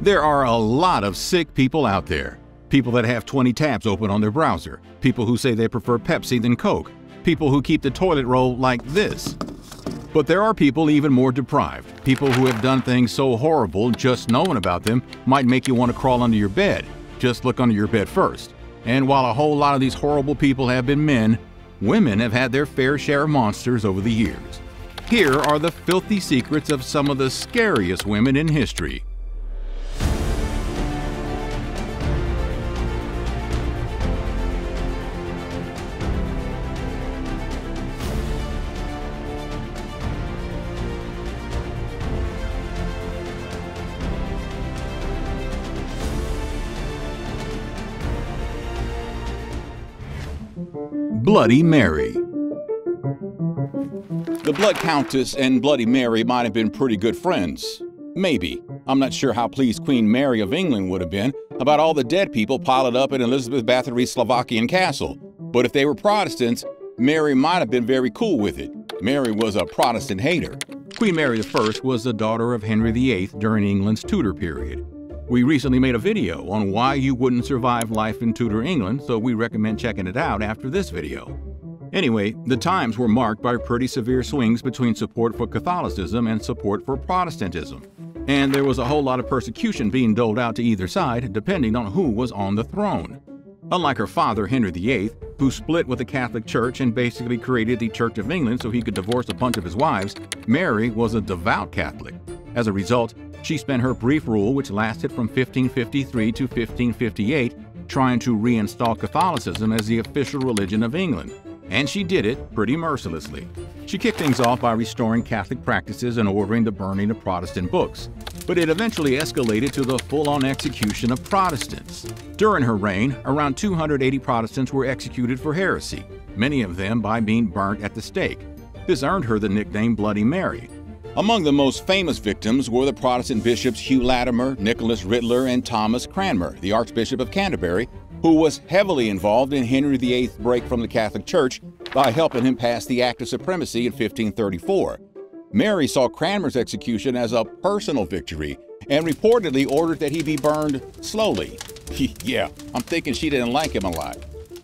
There are a lot of sick people out there. People that have 20 tabs open on their browser. People who say they prefer Pepsi than Coke. People who keep the toilet roll like this. But there are people even more deprived. People who have done things so horrible just knowing about them might make you want to crawl under your bed. Just look under your bed first. And while a whole lot of these horrible people have been men, women have had their fair share of monsters over the years. Here are the filthy secrets of some of the scariest women in history. Bloody Mary. The Blood Countess and Bloody Mary might have been pretty good friends. Maybe. I'm not sure how pleased Queen Mary of England would have been about all the dead people piled up in Elizabeth Bathory's Slovakian castle. But if they were Protestants, Mary might have been very cool with it. Mary was a Protestant hater. Queen Mary I was the daughter of Henry VIII during England's Tudor period. We recently made a video on why you wouldn't survive life in Tudor England, so we recommend checking it out after this video. Anyway, the times were marked by pretty severe swings between support for Catholicism and support for Protestantism. And there was a whole lot of persecution being doled out to either side, depending on who was on the throne. Unlike her father, Henry VIII, who split with the Catholic Church and basically created the Church of England so he could divorce a bunch of his wives, Mary was a devout Catholic. As a result, she spent her brief rule, which lasted from 1553 to 1558, trying to reinstall Catholicism as the official religion of England. And she did it pretty mercilessly. She kicked things off by restoring Catholic practices and ordering the burning of Protestant books. But it eventually escalated to the full-on execution of Protestants. During her reign, around 280 Protestants were executed for heresy, many of them by being burnt at the stake. This earned her the nickname Bloody Mary. Among the most famous victims were the Protestant bishops Hugh Latimer, Nicholas Riddler, and Thomas Cranmer, the Archbishop of Canterbury, who was heavily involved in Henry VIII's break from the Catholic Church by helping him pass the Act of Supremacy in 1534. Mary saw Cranmer's execution as a personal victory and reportedly ordered that he be burned slowly. Yeah, I'm thinking she didn't like him a lot.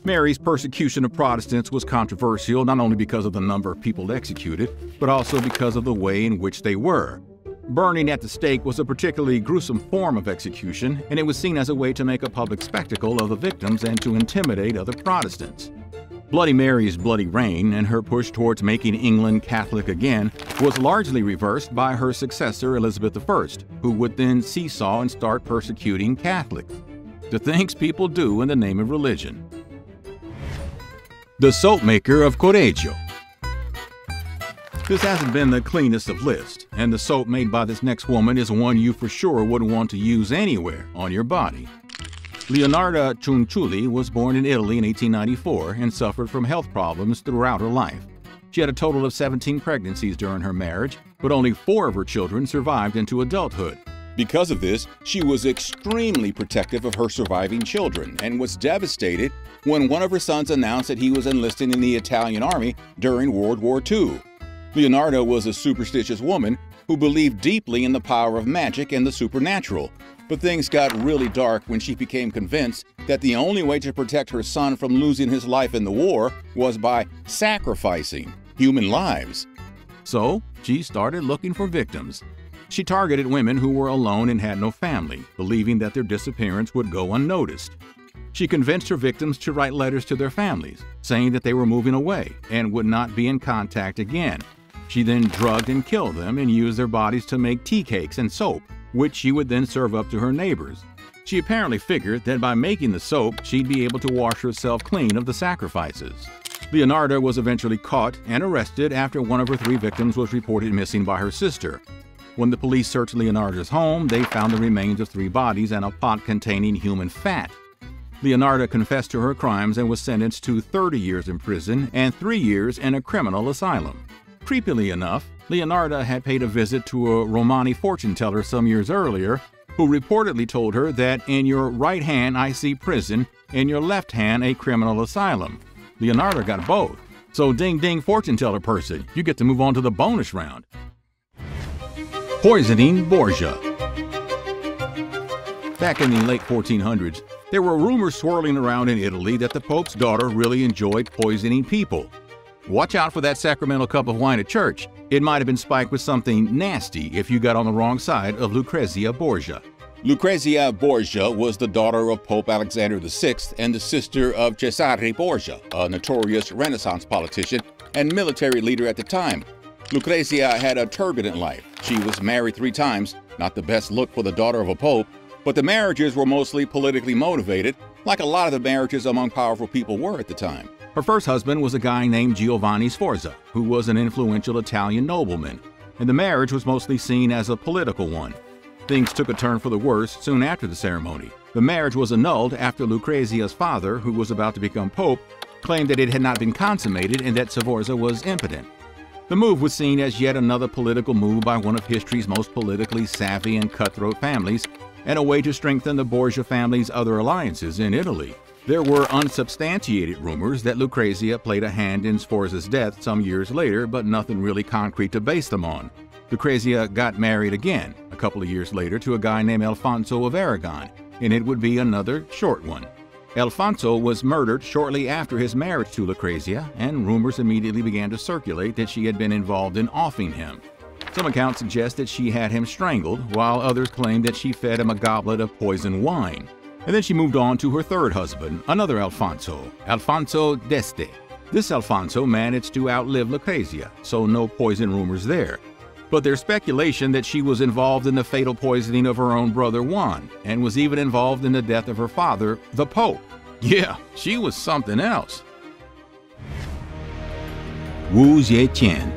Mary's persecution of Protestants was controversial not only because of the number of people executed, but also because of the way in which they were. Burning at the stake was a particularly gruesome form of execution, and it was seen as a way to make a public spectacle of the victims and to intimidate other Protestants. Bloody Mary's bloody reign and her push towards making England Catholic again was largely reversed by her successor Elizabeth I, who would then seesaw and start persecuting Catholics. The things people do in the name of religion. The soap maker of Correggio. This hasn't been the cleanest of lists, and the soap made by this next woman is one you for sure wouldn't want to use anywhere on your body. Leonarda Ciunciulli was born in Italy in 1894 and suffered from health problems throughout her life. She had a total of 17 pregnancies during her marriage, but only 4 of her children survived into adulthood. Because of this, she was extremely protective of her surviving children and was devastated when one of her sons announced that he was enlisting in the Italian army during World War II. Leonarda was a superstitious woman who believed deeply in the power of magic and the supernatural, but things got really dark when she became convinced that the only way to protect her son from losing his life in the war was by sacrificing human lives. So she started looking for victims. She targeted women who were alone and had no family, believing that their disappearance would go unnoticed. She convinced her victims to write letters to their families, saying that they were moving away and would not be in contact again. She then drugged and killed them and used their bodies to make tea cakes and soap, which she would then serve up to her neighbors. She apparently figured that by making the soap, she'd be able to wash herself clean of the sacrifices. Leonarda was eventually caught and arrested after one of her 3 victims was reported missing by her sister. When the police searched Leonarda's home, they found the remains of 3 bodies and a pot containing human fat. Leonarda confessed to her crimes and was sentenced to 30 years in prison and 3 years in a criminal asylum. Creepily enough, Leonarda had paid a visit to a Romani fortune teller some years earlier, who reportedly told her that in your right hand I see prison, in your left hand a criminal asylum. Leonarda got both. So ding ding fortune teller person, you get to move on to the bonus round. Poisoning Borgia. Back in the late 1400s, there were rumors swirling around in Italy that the Pope's daughter really enjoyed poisoning people. Watch out for that sacramental cup of wine at church. It might have been spiked with something nasty if you got on the wrong side of Lucrezia Borgia. Lucrezia Borgia was the daughter of Pope Alexander VI and the sister of Cesare Borgia, a notorious Renaissance politician and military leader at the time. Lucrezia had a turbulent life. She was married 3 times, not the best look for the daughter of a pope, but the marriages were mostly politically motivated, like a lot of the marriages among powerful people were at the time. Her first husband was a guy named Giovanni Sforza, who was an influential Italian nobleman, and the marriage was mostly seen as a political one. Things took a turn for the worse soon after the ceremony. The marriage was annulled after Lucrezia's father, who was about to become pope, claimed that it had not been consummated and that Sforza was impotent. The move was seen as yet another political move by one of history's most politically savvy and cutthroat families, and a way to strengthen the Borgia family's other alliances in Italy. There were unsubstantiated rumors that Lucrezia played a hand in Sforza's death some years later, but nothing really concrete to base them on. Lucrezia got married again a couple of years later to a guy named Alfonso of Aragon, and it would be another short one. Alfonso was murdered shortly after his marriage to Lucrezia, and rumors immediately began to circulate that she had been involved in offing him. Some accounts suggest that she had him strangled, while others claim that she fed him a goblet of poisoned wine. And then she moved on to her third husband, another Alfonso, Alfonso d'Este. This Alfonso managed to outlive Lucrezia, so no poison rumors there. But there's speculation that she was involved in the fatal poisoning of her own brother Juan, and was even involved in the death of her father, the Pope. Yeah, she was something else. Wu Jiten.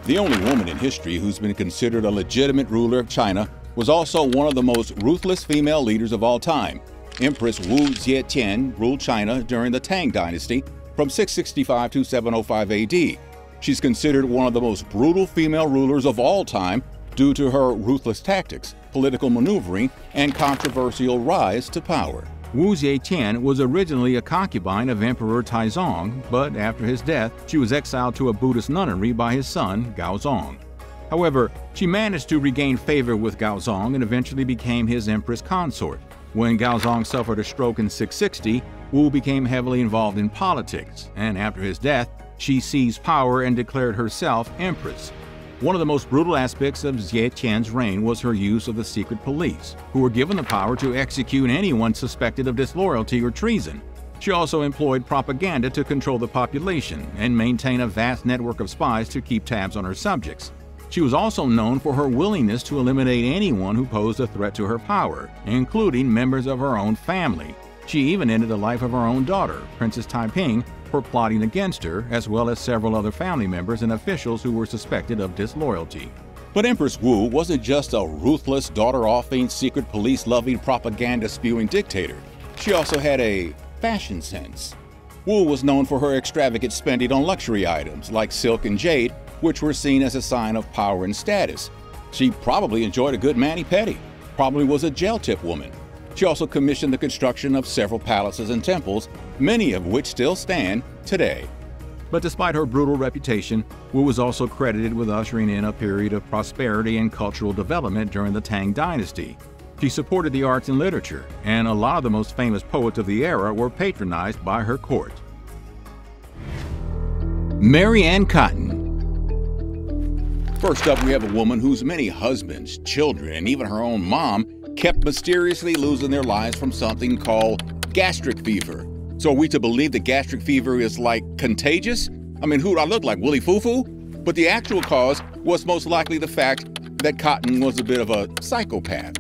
The only woman in history who's been considered a legitimate ruler of China was also one of the most ruthless female leaders of all time. Empress Wu Jiten ruled China during the Tang Dynasty from 665 to 705 AD. She's considered one of the most brutal female rulers of all time due to her ruthless tactics, political maneuvering, and controversial rise to power. Wu Jiten was originally a concubine of Emperor Taizong, but after his death, she was exiled to a Buddhist nunnery by his son, Gaozong. However, she managed to regain favor with Gaozong and eventually became his empress consort. When Gaozong suffered a stroke in 660, Wu became heavily involved in politics, and after his death, she seized power and declared herself empress. One of the most brutal aspects of Jiten's reign was her use of the secret police, who were given the power to execute anyone suspected of disloyalty or treason. She also employed propaganda to control the population and maintain a vast network of spies to keep tabs on her subjects. She was also known for her willingness to eliminate anyone who posed a threat to her power, including members of her own family. She even ended the life of her own daughter, Princess Taiping, for plotting against her, as well as several other family members and officials who were suspected of disloyalty. But Empress Wu wasn't just a ruthless, daughter-offing, secret police-loving, propaganda-spewing dictator. She also had a fashion sense. Wu was known for her extravagant spending on luxury items like silk and jade, which were seen as a sign of power and status. She probably enjoyed a good mani-pedi, probably was a gel-tip woman. She also commissioned the construction of several palaces and temples, many of which still stand today. But despite her brutal reputation, Wu was also credited with ushering in a period of prosperity and cultural development during the Tang Dynasty. She supported the arts and literature, and a lot of the most famous poets of the era were patronized by her court. Marianne Cotton. First up, we have a woman whose many husbands, children, and even her own mom kept mysteriously losing their lives from something called gastric fever. So are we to believe that gastric fever is like contagious? I mean, who do I look like, Willy Foo-Foo? But the actual cause was most likely the fact that Cotton was a bit of a psychopath.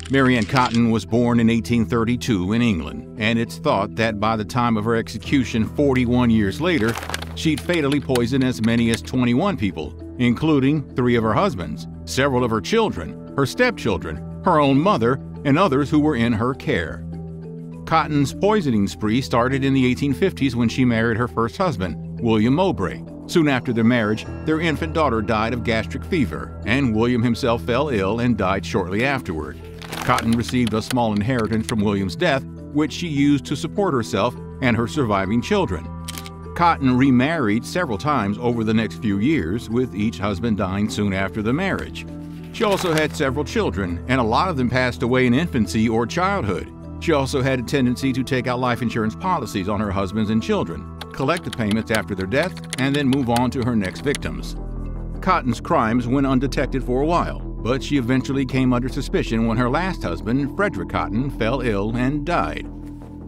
Marianne Cotton was born in 1832 in England, and it's thought that by the time of her execution 41 years later, she'd fatally poisoned as many as 21 people, including 3 of her husbands, several of her children, her stepchildren, her own mother, and others who were in her care. Cotton's poisoning spree started in the 1850s when she married her first husband, William Mowbray. Soon after their marriage, their infant daughter died of gastric fever, and William himself fell ill and died shortly afterward. Cotton received a small inheritance from William's death, which she used to support herself and her surviving children. Cotton remarried several times over the next few years, with each husband dying soon after the marriage. She also had several children, and a lot of them passed away in infancy or childhood. She also had a tendency to take out life insurance policies on her husbands and children, collect the payments after their death, and then move on to her next victims. Cotton's crimes went undetected for a while, but she eventually came under suspicion when her last husband, Frederick Cotton, fell ill and died.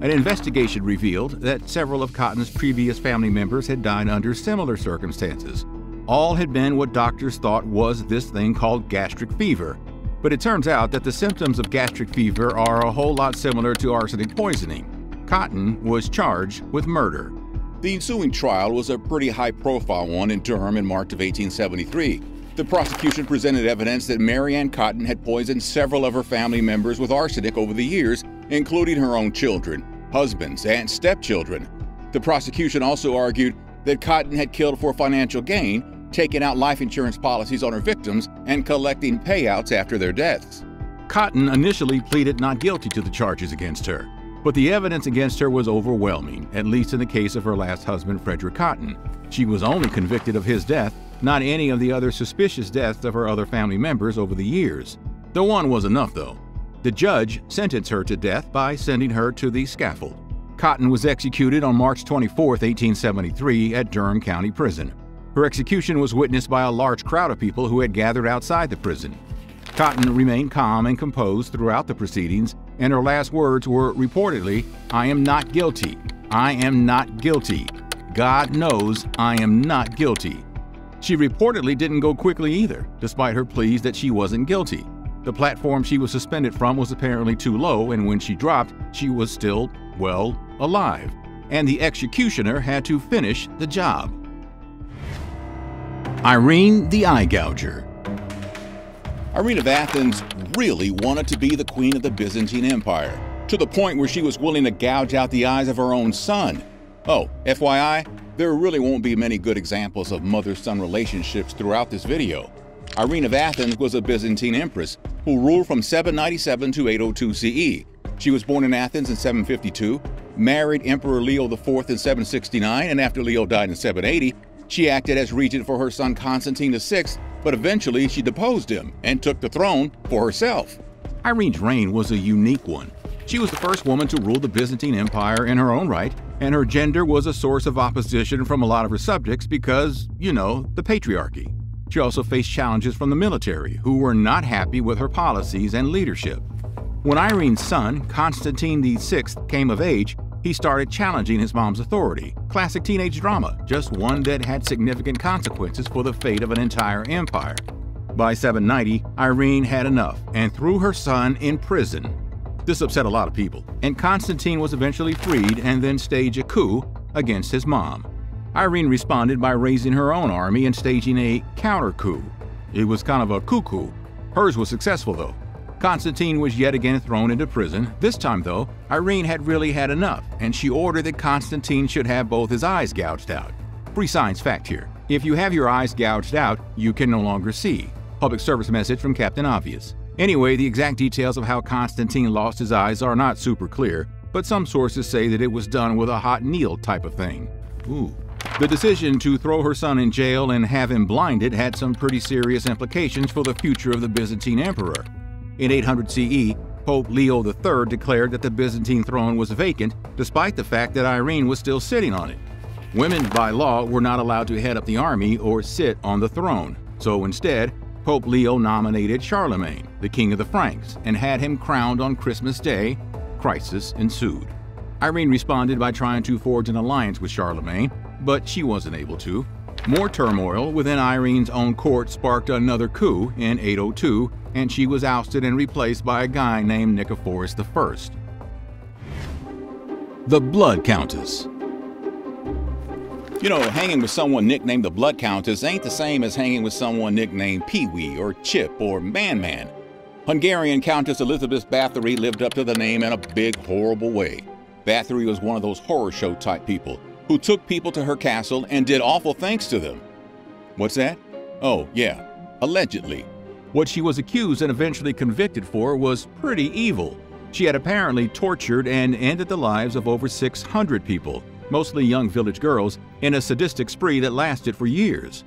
An investigation revealed that several of Cotton's previous family members had died under similar circumstances. All had been what doctors thought was this thing called gastric fever. But it turns out that the symptoms of gastric fever are a whole lot similar to arsenic poisoning. Cotton was charged with murder. The ensuing trial was a pretty high-profile one in Durham in March of 1873. The prosecution presented evidence that Marianne Cotton had poisoned several of her family members with arsenic over the years, including her own children, husbands, and stepchildren. The prosecution also argued that Cotton had killed for financial gain, taking out life insurance policies on her victims and collecting payouts after their deaths. Cotton initially pleaded not guilty to the charges against her, but the evidence against her was overwhelming, at least in the case of her last husband, Frederick Cotton. She was only convicted of his death, not any of the other suspicious deaths of her other family members over the years. The one was enough, though. The judge sentenced her to death by sending her to the scaffold. Cotton was executed on March 24, 1873 at Durham County Prison. Her execution was witnessed by a large crowd of people who had gathered outside the prison. Cotton remained calm and composed throughout the proceedings, and her last words were reportedly, "I am not guilty. I am not guilty. God knows I am not guilty." She reportedly didn't go quickly either, despite her pleas that she wasn't guilty. The platform she was suspended from was apparently too low, and when she dropped, she was still, well, alive. And the executioner had to finish the job. Irene the Eye Gouger. Irene of Athens really wanted to be the queen of the Byzantine Empire, to the point where she was willing to gouge out the eyes of her own son. Oh, FYI, there really won't be many good examples of mother-son relationships throughout this video. Irene of Athens was a Byzantine empress who ruled from 797 to 802 CE. She was born in Athens in 752, married Emperor Leo IV in 769, and after Leo died in 780, she acted as regent for her son Constantine VI, but eventually she deposed him and took the throne for herself. Irene's reign was a unique one. She was the first woman to rule the Byzantine Empire in her own right, and her gender was a source of opposition from a lot of her subjects because, you know, the patriarchy. She also faced challenges from the military, who were not happy with her policies and leadership. When Irene's son, Constantine VI, came of age, he started challenging his mom's authority. Classic teenage drama, just one that had significant consequences for the fate of an entire empire. By 790, Irene had enough and threw her son in prison. This upset a lot of people, and Constantine was eventually freed and then staged a coup against his mom. Irene responded by raising her own army and staging a counter-coup. It was kind of a coup. Hers was successful, though. Constantine was yet again thrown into prison. This time, though, Irene had really had enough, and she ordered that Constantine should have both his eyes gouged out. Free science fact here. If you have your eyes gouged out, you can no longer see. Public service message from Captain Obvious. Anyway, the exact details of how Constantine lost his eyes are not super clear, but some sources say that it was done with a hot needle type of thing. Ooh. The decision to throw her son in jail and have him blinded had some pretty serious implications for the future of the Byzantine emperor. In 800 CE, Pope Leo III declared that the Byzantine throne was vacant, despite the fact that Irene was still sitting on it. Women, by law, were not allowed to head up the army or sit on the throne, so instead, Pope Leo nominated Charlemagne, the king of the Franks, and had him crowned on Christmas Day. Crisis ensued. Irene responded by trying to forge an alliance with Charlemagne, but she wasn't able to. More turmoil within Irene's own court sparked another coup in 802, and she was ousted and replaced by a guy named Nicephorus I. The Blood Countess. You know, hanging with someone nicknamed the Blood Countess ain't the same as hanging with someone nicknamed Pee-wee or Chip or Man-Man. Hungarian Countess Elizabeth Bathory lived up to the name in a big, horrible way. Bathory was one of those horror show type people who took people to her castle and did awful things to them. What's that? Oh, yeah, allegedly. What she was accused and eventually convicted for was pretty evil. She had apparently tortured and ended the lives of over 600 people, mostly young village girls, in a sadistic spree that lasted for years.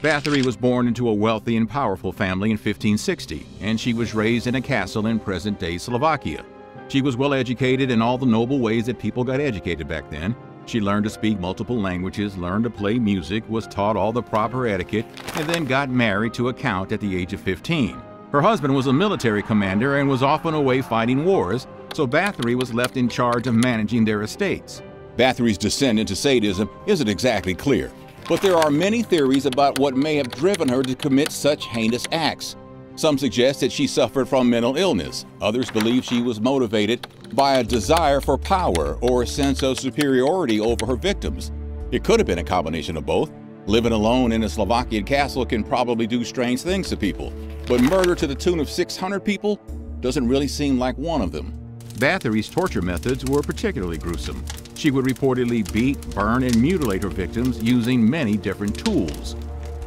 Bathory was born into a wealthy and powerful family in 1560, and she was raised in a castle in present-day Slovakia. She was well educated in all the noble ways that people got educated back then. She learned to speak multiple languages, learned to play music, was taught all the proper etiquette, and then got married to a count at the age of 15. Her husband was a military commander and was often away fighting wars, so Bathory was left in charge of managing their estates. Bathory's descent into sadism isn't exactly clear, but there are many theories about what may have driven her to commit such heinous acts. Some suggest that she suffered from mental illness. Others believe she was motivated by a desire for power or a sense of superiority over her victims. It could have been a combination of both. Living alone in a Slovakian castle can probably do strange things to people, but murder to the tune of 600 people doesn't really seem like one of them. Bathory's torture methods were particularly gruesome. She would reportedly beat, burn, and mutilate her victims using many different tools.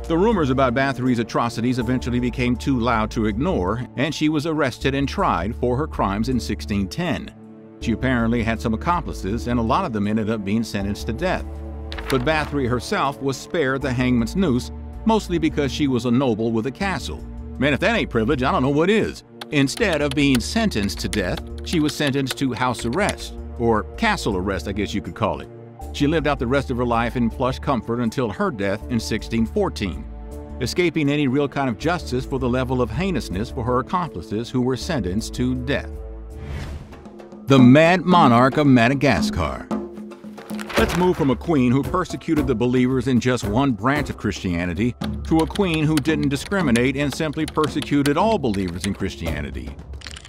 The rumors about Bathory's atrocities eventually became too loud to ignore, and she was arrested and tried for her crimes in 1610. She apparently had some accomplices, and a lot of them ended up being sentenced to death. But Bathory herself was spared the hangman's noose, mostly because she was a noble with a castle. Man, if that ain't privilege, I don't know what is. Instead of being sentenced to death, she was sentenced to house arrest, or castle arrest, I guess you could call it. She lived out the rest of her life in plush comfort until her death in 1614, escaping any real kind of justice for the level of heinousness for her accomplices who were sentenced to death. The Mad Monarch of Madagascar. Let's move from a queen who persecuted the believers in just one branch of Christianity to a queen who didn't discriminate and simply persecuted all believers in Christianity.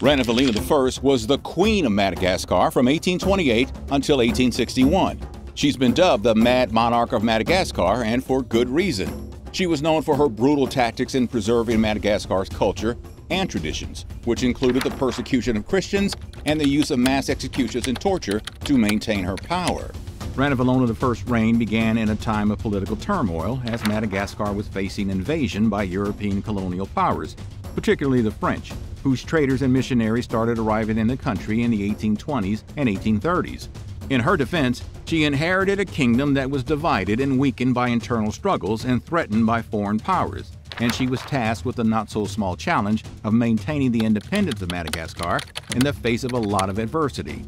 Ranavalina I was the Queen of Madagascar from 1828 until 1861. She's been dubbed the Mad Monarch of Madagascar, and for good reason. She was known for her brutal tactics in preserving Madagascar's culture and traditions, which included the persecution of Christians and the use of mass executions and torture to maintain her power. Ranavalona I's reign began in a time of political turmoil as Madagascar was facing invasion by European colonial powers, particularly the French, whose traders and missionaries started arriving in the country in the 1820s and 1830s. In her defense, she inherited a kingdom that was divided and weakened by internal struggles and threatened by foreign powers, and she was tasked with the not-so-small challenge of maintaining the independence of Madagascar in the face of a lot of adversity.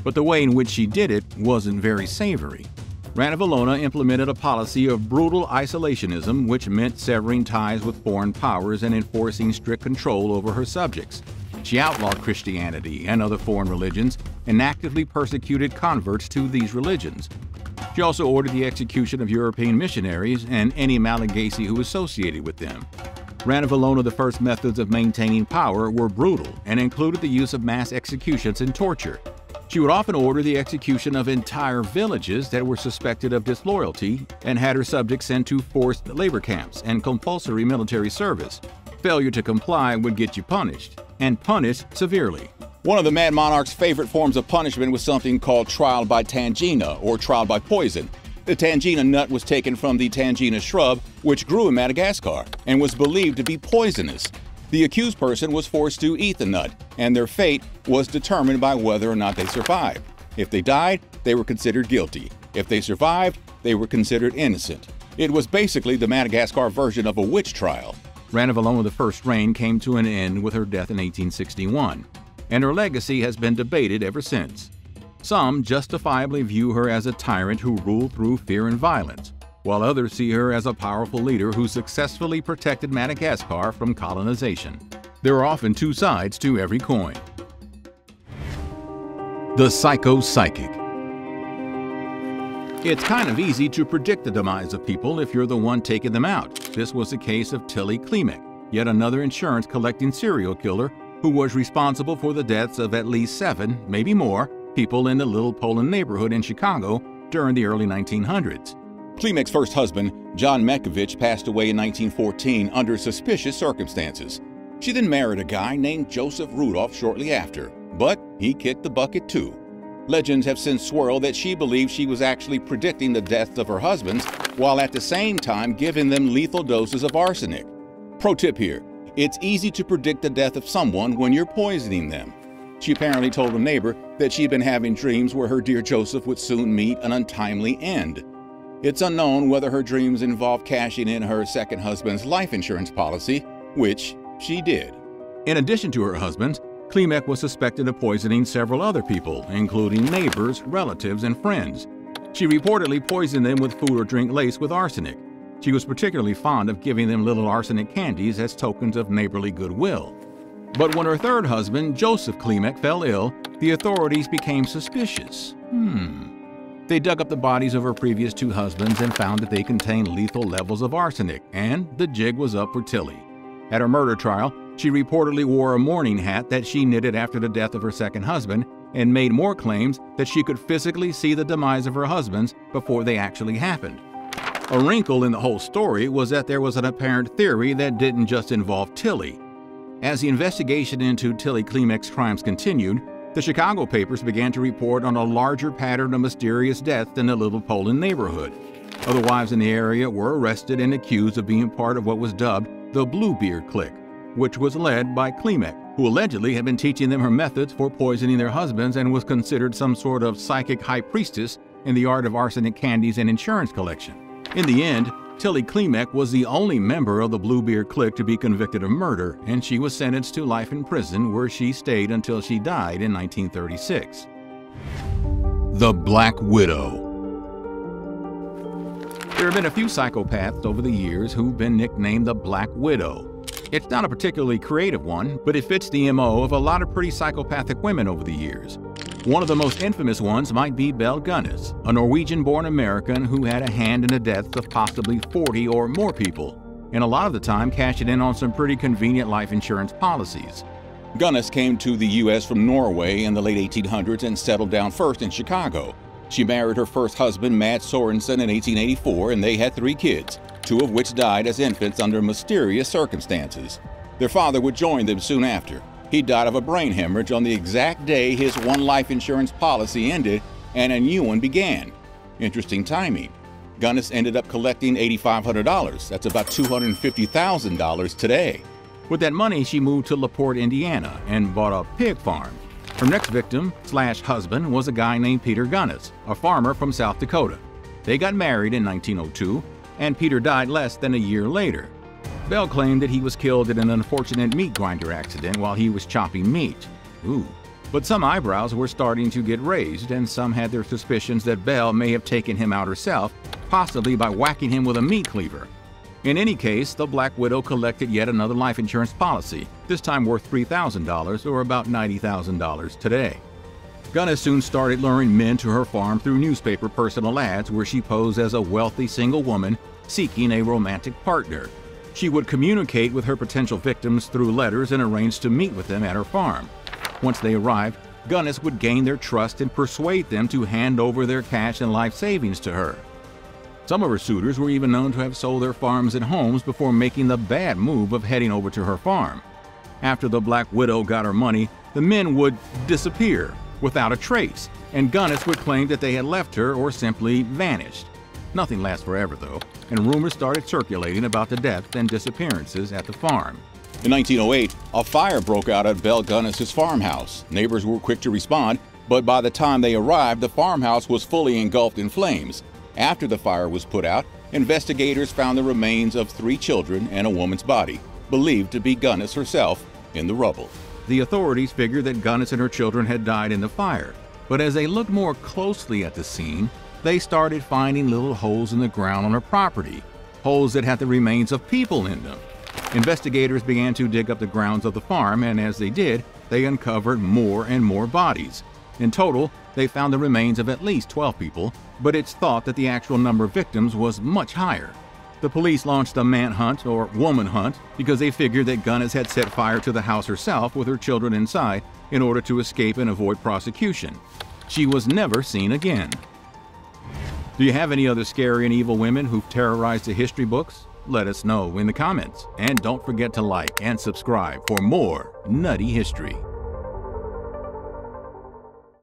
But the way in which she did it wasn't very savory. Ranavalona implemented a policy of brutal isolationism, which meant severing ties with foreign powers and enforcing strict control over her subjects. She outlawed Christianity and other foreign religions and actively persecuted converts to these religions. She also ordered the execution of European missionaries and any Malagasy who associated with them. Ranavalona I's methods of maintaining power were brutal and included the use of mass executions and torture. She would often order the execution of entire villages that were suspected of disloyalty and had her subjects sent to forced labor camps and compulsory military service. Failure to comply would get you punished, and punished severely. One of the Mad Monarch's favorite forms of punishment was something called trial by tangina, or trial by poison. The tangina nut was taken from the tangina shrub, which grew in Madagascar, and was believed to be poisonous. The accused person was forced to eat the nut, and their fate was determined by whether or not they survived. If they died, they were considered guilty. If they survived, they were considered innocent. It was basically the Madagascar version of a witch trial. Ranavalona I's reign came to an end with her death in 1861, and her legacy has been debated ever since. Some justifiably view her as a tyrant who ruled through fear and violence, while others see her as a powerful leader who successfully protected Madagascar from colonization. There are often two sides to every coin. The Psycho-Psychic. It's kind of easy to predict the demise of people if you're the one taking them out. This was the case of Tilly Klimek, yet another insurance-collecting serial killer who was responsible for the deaths of at least 7, maybe more, people in the Little Poland neighborhood in Chicago during the early 1900s. Klimek's first husband, John Metkovich, passed away in 1914 under suspicious circumstances. She then married a guy named Joseph Rudolph shortly after, but he kicked the bucket too. Legends have since swirled that she believed she was actually predicting the deaths of her husbands, while at the same time giving them lethal doses of arsenic. Pro tip here, it's easy to predict the death of someone when you're poisoning them. She apparently told a neighbor that she'd been having dreams where her dear Joseph would soon meet an untimely end. It's unknown whether her dreams involved cashing in her second husband's life insurance policy, which she did. In addition to her husband, Klimek was suspected of poisoning several other people, including neighbors, relatives, and friends. She reportedly poisoned them with food or drink laced with arsenic. She was particularly fond of giving them little arsenic candies as tokens of neighborly goodwill. But when her third husband, Joseph Klimek, fell ill, the authorities became suspicious. They dug up the bodies of her previous two husbands and found that they contained lethal levels of arsenic, and the jig was up for Tilly. At her murder trial, she reportedly wore a mourning hat that she knitted after the death of her second husband and made more claims that she could physically see the demise of her husbands before they actually happened. A wrinkle in the whole story was that there was an apparent theory that didn't just involve Tilly. As the investigation into Tilly Klimek's crimes continued, the Chicago papers began to report on a larger pattern of mysterious deaths in the Little Poland neighborhood. Other wives in the area were arrested and accused of being part of what was dubbed the Bluebeard clique, which was led by Klimek, who allegedly had been teaching them her methods for poisoning their husbands and was considered some sort of psychic high priestess in the art of arsenic candies and insurance collection. In the end, Tilly Klimek was the only member of the Bluebeard clique to be convicted of murder, and she was sentenced to life in prison, where she stayed until she died in 1936. The Black Widow. There have been a few psychopaths over the years who've been nicknamed the Black Widow. It's not a particularly creative one, but it fits the MO of a lot of pretty psychopathic women over the years. One of the most infamous ones might be Belle Gunness, a Norwegian-born American who had a hand in the deaths of possibly 40 or more people, and a lot of the time cashing in on some pretty convenient life insurance policies. Gunness came to the U.S. from Norway in the late 1800s and settled down first in Chicago. She married her first husband, Mads Sorensen, in 1884, and they had 3 kids, 2 of which died as infants under mysterious circumstances. Their father would join them soon after. He died of a brain hemorrhage on the exact day his one life insurance policy ended and a new one began. Interesting timing. Gunness ended up collecting $8,500. That's about $250,000 today. With that money, she moved to LaPorte, Indiana, and bought a pig farm. Her next victim/husband was a guy named Peter Gunness, a farmer from South Dakota. They got married in 1902, and Peter died less than a year later. Bell claimed that he was killed in an unfortunate meat grinder accident while he was chopping meat. Ooh. But some eyebrows were starting to get raised, and some had their suspicions that Bell may have taken him out herself, possibly by whacking him with a meat cleaver. In any case, the Black Widow collected yet another life insurance policy, this time worth $3,000 or about $90,000 today. Gunness soon started luring men to her farm through newspaper personal ads where she posed as a wealthy single woman seeking a romantic partner. She would communicate with her potential victims through letters and arrange to meet with them at her farm. Once they arrived, Gunness would gain their trust and persuade them to hand over their cash and life savings to her. Some of her suitors were even known to have sold their farms and homes before making the bad move of heading over to her farm. After the Black Widow got her money, the men would disappear without a trace, and Gunness would claim that they had left her or simply vanished. Nothing lasts forever, though, and rumors started circulating about the deaths and disappearances at the farm. In 1908, a fire broke out at Belle Gunness's farmhouse. Neighbors were quick to respond, but by the time they arrived, the farmhouse was fully engulfed in flames. After the fire was put out, investigators found the remains of 3 children and a woman's body, believed to be Gunness herself, in the rubble. The authorities figured that Gunness and her children had died in the fire, but as they looked more closely at the scene, they started finding little holes in the ground on her property, holes that had the remains of people in them. Investigators began to dig up the grounds of the farm, and as they did, they uncovered more and more bodies. In total, they found the remains of at least 12 people, but it's thought that the actual number of victims was much higher. The police launched a manhunt or woman hunt because they figured that Gunness had set fire to the house herself with her children inside in order to escape and avoid prosecution. She was never seen again. Do you have any other scary and evil women who've terrorized the history books? Let us know in the comments. And don't forget to like and subscribe for more nutty history.